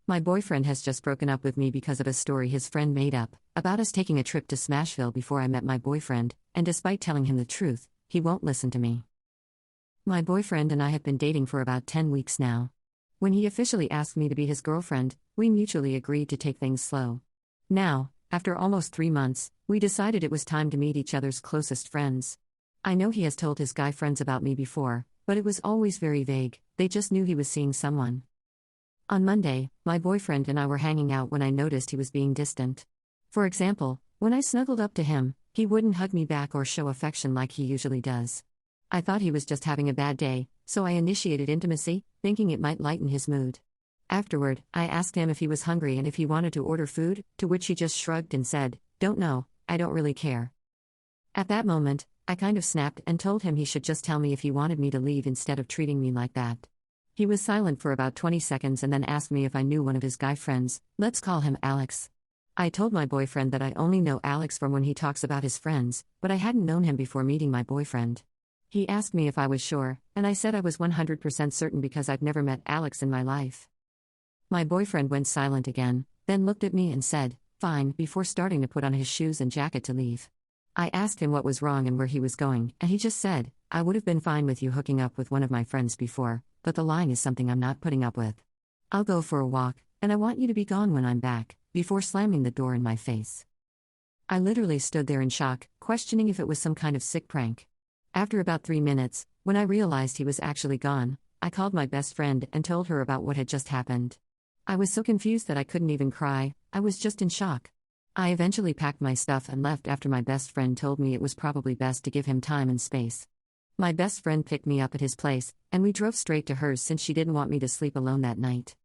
My boyfriend has just broken up with me because of a story his friend made up about us taking a trip to SMASHVILLE before I met my boyfriend, and despite telling him the truth, he won't listen to me. My boyfriend and I have been dating for about 10 weeks now. When he officially asked me to be his girlfriend, we mutually agreed to take things slow. Now, after almost 3 months, we decided it was time to meet each other's closest friends. I know he has told his guy friends about me before, but it was always very vague, they just knew he was seeing someone. On Monday, my boyfriend and I were hanging out when I noticed he was being distant. For example, when I snuggled up to him, he wouldn't hug me back or show affection like he usually does. I thought he was just having a bad day, so I initiated intimacy, thinking it might lighten his mood. Afterward, I asked him if he was hungry and if he wanted to order food, to which he just shrugged and said, "Don't know, I don't really care." At that moment, I kind of snapped and told him he should just tell me if he wanted me to leave instead of treating me like that. He was silent for about 20 seconds and then asked me if I knew one of his guy friends, let's call him Alex. I told my boyfriend that I only know Alex from when he talks about his friends, but I hadn't known him before meeting my boyfriend. He asked me if I was sure, and I said I was 100% certain because I've never met Alex in my life. My boyfriend went silent again, then looked at me and said, "Fine," before starting to put on his shoes and jacket to leave. I asked him what was wrong and where he was going, and he just said, "I would have been fine with you hooking up with one of my friends before, but the lying is something I'm not putting up with. I'll go for a walk, and I want you to be gone when I'm back," before slamming the door in my face. I literally stood there in shock, questioning if it was some kind of sick prank. After about 3 minutes, when I realized he was actually gone, I called my best friend and told her about what had just happened. I was so confused that I couldn't even cry, I was just in shock. I eventually packed my stuff and left after my best friend told me it was probably best to give him time and space. My best friend picked me up at his place, and we drove straight to hers since she didn't want me to sleep alone that night.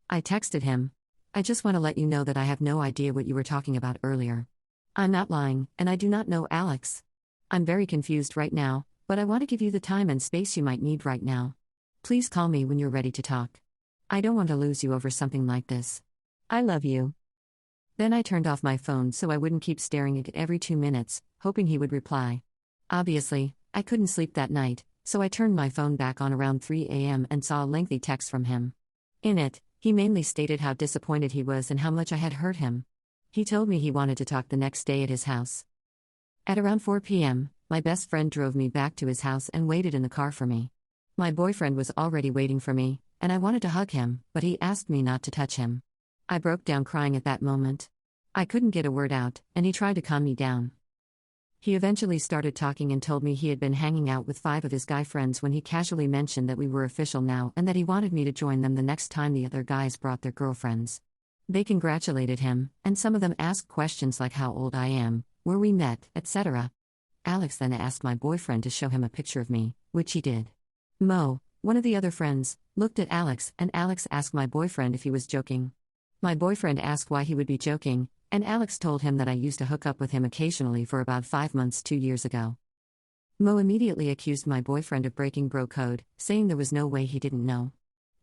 I texted him, "I just want to let you know that I have no idea what you were talking about earlier. I'm not lying, and I do not know Alex. I'm very confused right now, but I want to give you the time and space you might need right now. Please call me when you're ready to talk. I don't want to lose you over something like this. I love you." Then I turned off my phone so I wouldn't keep staring at it every 2 minutes, hoping he would reply. Obviously, I couldn't sleep that night, so I turned my phone back on around 3 a.m. and saw a lengthy text from him. In it, he mainly stated how disappointed he was and how much I had hurt him. He told me he wanted to talk the next day at his house. At around 4 p.m., my best friend drove me back to his house and waited in the car for me. My boyfriend was already waiting for me, and I wanted to hug him, but he asked me not to touch him. I broke down crying at that moment. I couldn't get a word out, and he tried to calm me down. He eventually started talking and told me he had been hanging out with 5 of his guy friends when he casually mentioned that we were official now and that he wanted me to join them the next time the other guys brought their girlfriends. They congratulated him, and some of them asked questions like how old I am, where we met, etc. Alex then asked my boyfriend to show him a picture of me, which he did. Mo, one of the other friends, looked at Alex, and Alex asked my boyfriend if he was joking. My boyfriend asked why he would be joking, and Alex told him that I used to hook up with him occasionally for about 5 months 2 years ago. Mo immediately accused my boyfriend of breaking bro code, saying there was no way he didn't know.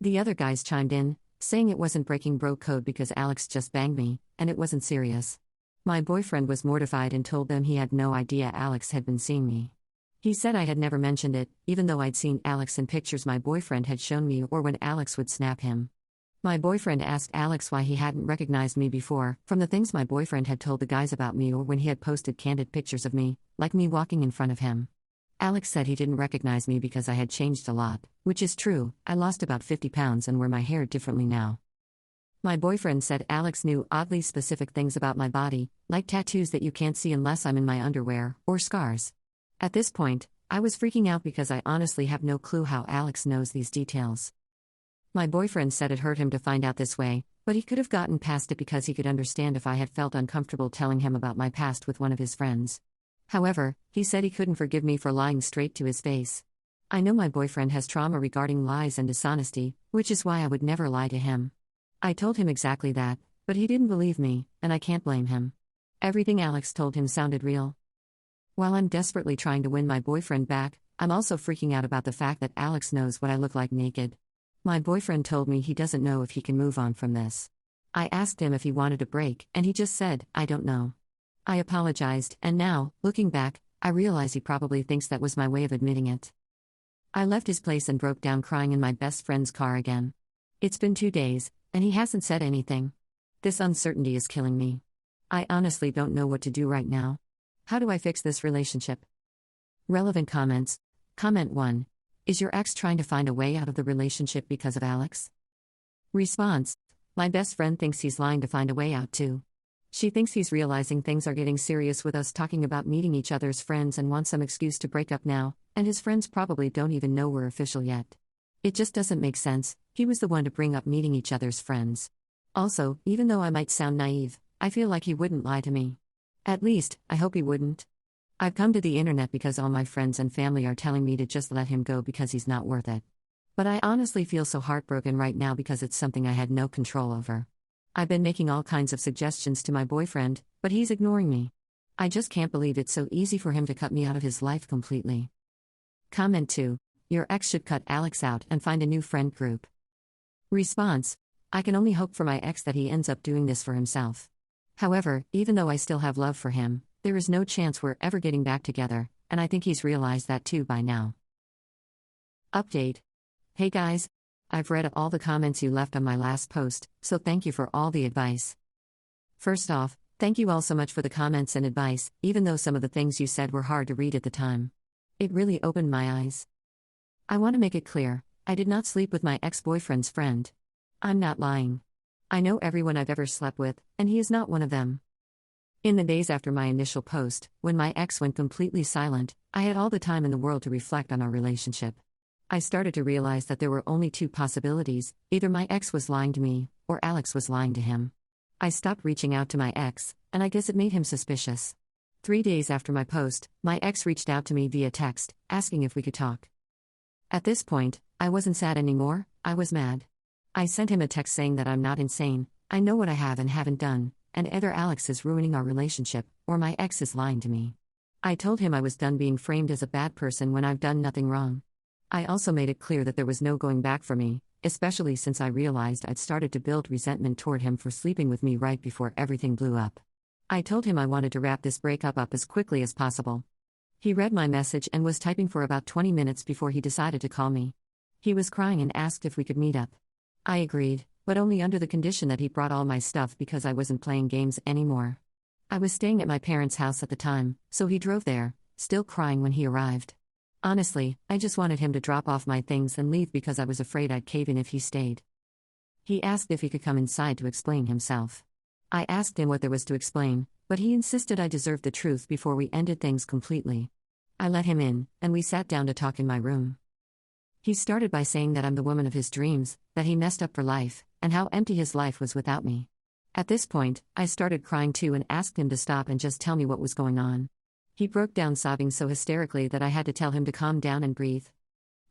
The other guys chimed in, saying it wasn't breaking bro code because Alex just banged me, and it wasn't serious. My boyfriend was mortified and told them he had no idea Alex had been seeing me. He said I had never mentioned it, even though I'd seen Alex in pictures my boyfriend had shown me or when Alex would snap him. My boyfriend asked Alex why he hadn't recognized me before, from the things my boyfriend had told the guys about me or when he had posted candid pictures of me, like me walking in front of him. Alex said he didn't recognize me because I had changed a lot, which is true. I lost about 50 pounds and wear my hair differently now. My boyfriend said Alex knew oddly specific things about my body, like tattoos that you can't see unless I'm in my underwear, or scars. At this point, I was freaking out because I honestly have no clue how Alex knows these details. My boyfriend said it hurt him to find out this way, but he could have gotten past it because he could understand if I had felt uncomfortable telling him about my past with one of his friends. However, he said he couldn't forgive me for lying straight to his face. I know my boyfriend has trauma regarding lies and dishonesty, which is why I would never lie to him. I told him exactly that, but he didn't believe me, and I can't blame him. Everything Alex told him sounded real. While I'm desperately trying to win my boyfriend back, I'm also freaking out about the fact that Alex knows what I look like naked. My boyfriend told me he doesn't know if he can move on from this. I asked him if he wanted a break, and he just said, "I don't know." I apologized, and now, looking back, I realize he probably thinks that was my way of admitting it. I left his place and broke down crying in my best friend's car again. It's been 2 days, and he hasn't said anything. This uncertainty is killing me. I honestly don't know what to do right now. How do I fix this relationship? Relevant comments. Comment 1. Is your ex trying to find a way out of the relationship because of Alex? Response. My best friend thinks he's lying to find a way out too. She thinks he's realizing things are getting serious with us talking about meeting each other's friends and wants some excuse to break up now, and his friends probably don't even know we're official yet. It just doesn't make sense. He was the one to bring up meeting each other's friends. Also, even though I might sound naive, I feel like he wouldn't lie to me. At least, I hope he wouldn't. I've come to the internet because all my friends and family are telling me to just let him go because he's not worth it. But I honestly feel so heartbroken right now because it's something I had no control over. I've been making all kinds of suggestions to my boyfriend, but he's ignoring me. I just can't believe it's so easy for him to cut me out of his life completely. Comment 2. Your ex should cut Alex out and find a new friend group. Response. I can only hope for my ex that he ends up doing this for himself. However, even though I still have love for him, there is no chance we're ever getting back together, and I think he's realized that too by now. Update. Hey guys. I've read all the comments you left on my last post, so thank you for all the advice. First off, thank you all so much for the comments and advice, even though some of the things you said were hard to read at the time. It really opened my eyes. I want to make it clear, I did not sleep with my ex-boyfriend's friend. I'm not lying. I know everyone I've ever slept with, and he is not one of them. In the days after my initial post, when my ex went completely silent, I had all the time in the world to reflect on our relationship. I started to realize that there were only two possibilities: either my ex was lying to me, or Alex was lying to him. I stopped reaching out to my ex, and I guess it made him suspicious. 3 days after my post, my ex reached out to me via text, asking if we could talk. At this point, I wasn't sad anymore, I was mad. I sent him a text saying that I'm not insane, I know what I have and haven't done, and either Alex is ruining our relationship, or my ex is lying to me. I told him I was done being framed as a bad person when I've done nothing wrong. I also made it clear that there was no going back for me, especially since I realized I'd started to build resentment toward him for sleeping with me right before everything blew up. I told him I wanted to wrap this breakup up as quickly as possible. He read my message and was typing for about 20 minutes before he decided to call me. He was crying and asked if we could meet up. I agreed, but only under the condition that he brought all my stuff because I wasn't playing games anymore. I was staying at my parents' house at the time, so he drove there, still crying when he arrived. Honestly, I just wanted him to drop off my things and leave because I was afraid I'd cave in if he stayed. He asked if he could come inside to explain himself. I asked him what there was to explain, but he insisted I deserved the truth before we ended things completely. I let him in, and we sat down to talk in my room. He started by saying that I'm the woman of his dreams, that he messed up for life, and how empty his life was without me. At this point, I started crying too and asked him to stop and just tell me what was going on. He broke down sobbing so hysterically that I had to tell him to calm down and breathe.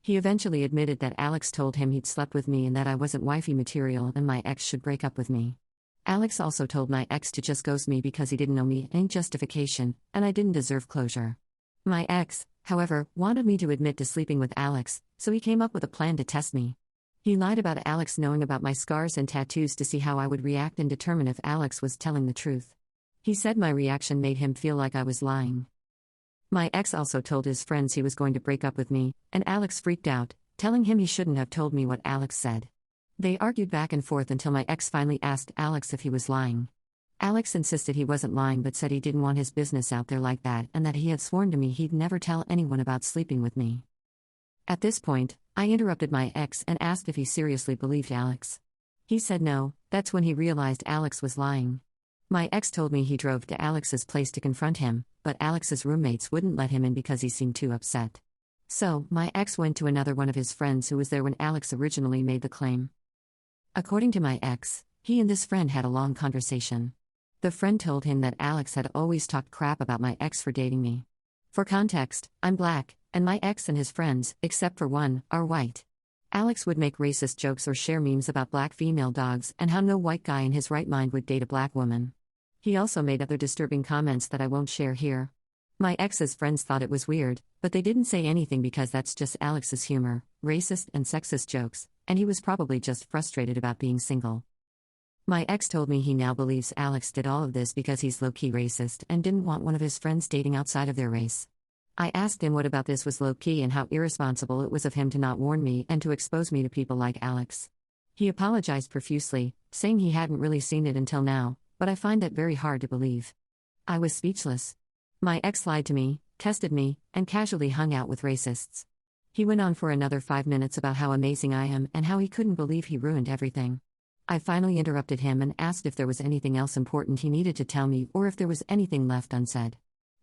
He eventually admitted that Alex told him he'd slept with me and that I wasn't wifey material and my ex should break up with me. Alex also told my ex to just ghost me because he didn't know me, any justification, and I didn't deserve closure. My ex, however, wanted me to admit to sleeping with Alex, so he came up with a plan to test me. He lied about Alex knowing about my scars and tattoos to see how I would react and determine if Alex was telling the truth. He said my reaction made him feel like I was lying. My ex also told his friends he was going to break up with me, and Alex freaked out, telling him he shouldn't have told me what Alex said. They argued back and forth until my ex finally asked Alex if he was lying. Alex insisted he wasn't lying but said he didn't want his business out there like that and that he had sworn to me he'd never tell anyone about sleeping with me. At this point, I interrupted my ex and asked if he seriously believed Alex. He said no. That's when he realized Alex was lying. My ex told me he drove to Alex's place to confront him, but Alex's roommates wouldn't let him in because he seemed too upset. So, my ex went to another one of his friends who was there when Alex originally made the claim. According to my ex, he and this friend had a long conversation. The friend told him that Alex had always talked crap about my ex for dating me. For context, I'm black, and my ex and his friends, except for one, are white. Alex would make racist jokes or share memes about black female dogs and how no white guy in his right mind would date a black woman. He also made other disturbing comments that I won't share here. My ex's friends thought it was weird, but they didn't say anything because that's just Alex's humor, racist and sexist jokes, and he was probably just frustrated about being single. My ex told me he now believes Alex did all of this because he's low-key racist and didn't want one of his friends dating outside of their race. I asked him what about this was low-key and how irresponsible it was of him to not warn me and to expose me to people like Alex. He apologized profusely, saying he hadn't really seen it until now, but I find that very hard to believe. I was speechless. My ex lied to me, tested me, and casually hung out with racists. He went on for another 5 minutes about how amazing I am and how he couldn't believe he ruined everything. I finally interrupted him and asked if there was anything else important he needed to tell me or if there was anything left unsaid.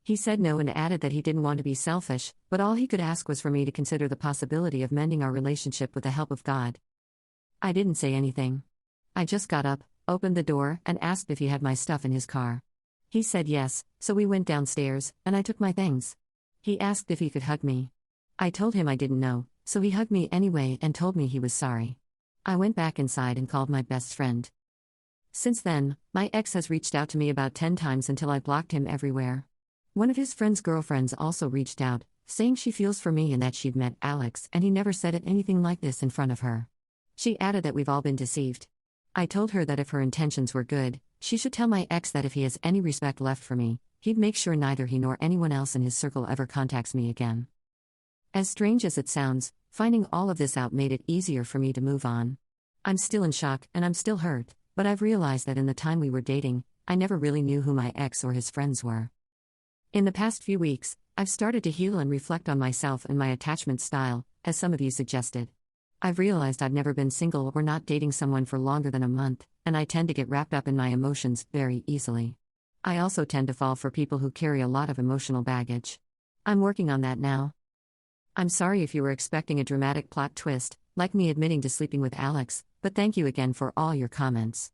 He said no and added that he didn't want to be selfish, but all he could ask was for me to consider the possibility of mending our relationship with the help of God. I didn't say anything. I just got up, opened the door, and asked if he had my stuff in his car. He said yes, so we went downstairs, and I took my things. He asked if he could hug me. I told him I didn't know, so he hugged me anyway and told me he was sorry. I went back inside and called my best friend. Since then, my ex has reached out to me about 10 times until I blocked him everywhere. One of his friend's girlfriends also reached out, saying she feels for me and that she'd met Alex and he never said anything like this in front of her. She added that we've all been deceived. I told her that if her intentions were good, she should tell my ex that if he has any respect left for me, he'd make sure neither he nor anyone else in his circle ever contacts me again. As strange as it sounds, finding all of this out made it easier for me to move on. I'm still in shock and I'm still hurt, but I've realized that in the time we were dating, I never really knew who my ex or his friends were. In the past few weeks, I've started to heal and reflect on myself and my attachment style, as some of you suggested. I've realized I've never been single or not dating someone for longer than a month, and I tend to get wrapped up in my emotions very easily. I also tend to fall for people who carry a lot of emotional baggage. I'm working on that now. I'm sorry if you were expecting a dramatic plot twist, like me admitting to sleeping with Alex, but thank you again for all your comments.